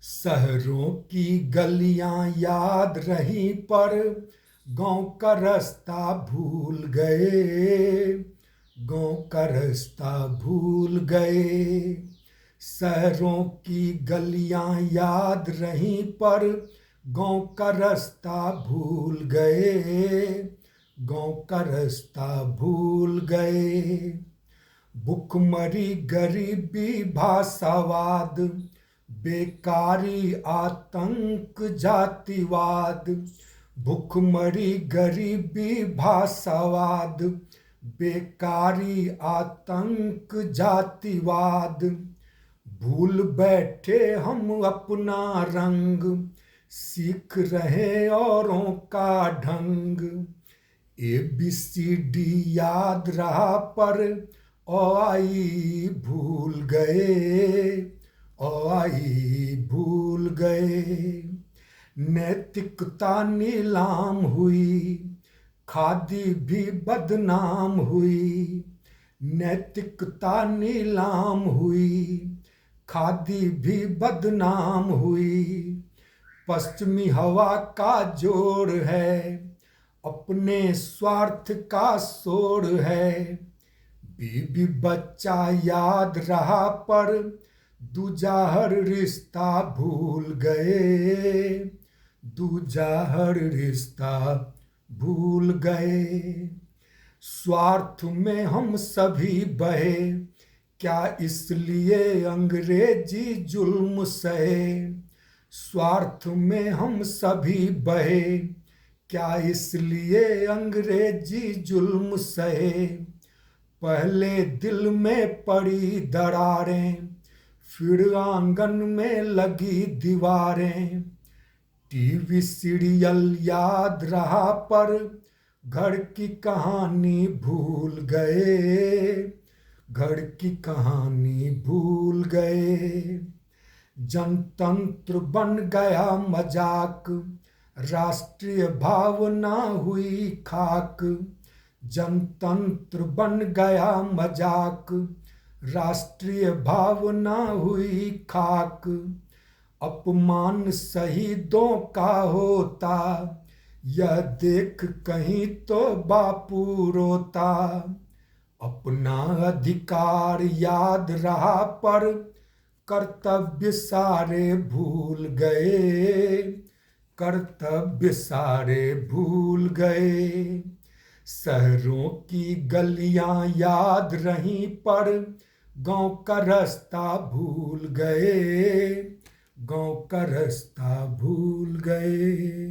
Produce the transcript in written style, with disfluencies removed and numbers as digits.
शहरों की गलियां याद रही पर गांव का रास्ता भूल गए। गांव का रास्ता भूल गए। शहरों की गलियां याद रही पर गांव का रास्ता भूल गए। गांव का रास्ता भूल गए। भुखमरी गरीबी भाषावाद, बेकारी आतंक जातिवाद। भुखमरी गरीबी भाषावाद, बेकारी आतंक जातिवाद। भूल बैठे हम अपना रंग, सीख रहे औरों का ढंग। ABCD याद रहा पर आई भूल गए। आई भूल गए। नैतिकता नीलाम हुई, खादी भी बदनाम हुई। नैतिकता नीलाम हुई, खादी भी बदनाम हुई। पश्चिमी हवा का जोर है, अपने स्वार्थ का शोर है। बीबी बच्चा याद रहा पर दूजा हर रिश्ता भूल गए। दूजा हर रिश्ता भूल गए। स्वार्थ में हम सभी बहे, क्या इसलिए अंग्रेजी जुल्म सहे। स्वार्थ में हम सभी बहे, क्या इसलिए अंग्रेजी जुल्म सहे। पहले दिल में पड़ी दरारें, फिर आंगन में लगी दीवारें। टीवी सीरियल याद रहा पर घर की कहानी भूल गए। घर की कहानी भूल गए। जनतंत्र बन गया मजाक, राष्ट्रीय भावना हुई खाक। जनतंत्र बन गया मजाक, राष्ट्रीय भावना हुई खाक। अपमान शहीदों का होता, यह देख कहीं तो बापू रोता। अपना अधिकार याद रहा पर कर्तव्य सारे भूल गए। कर्तव्य सारे भूल गए। शहरों की गलियां याद रहीं पर गांव का रास्ता भूल गए। गांव का रास्ता भूल गए।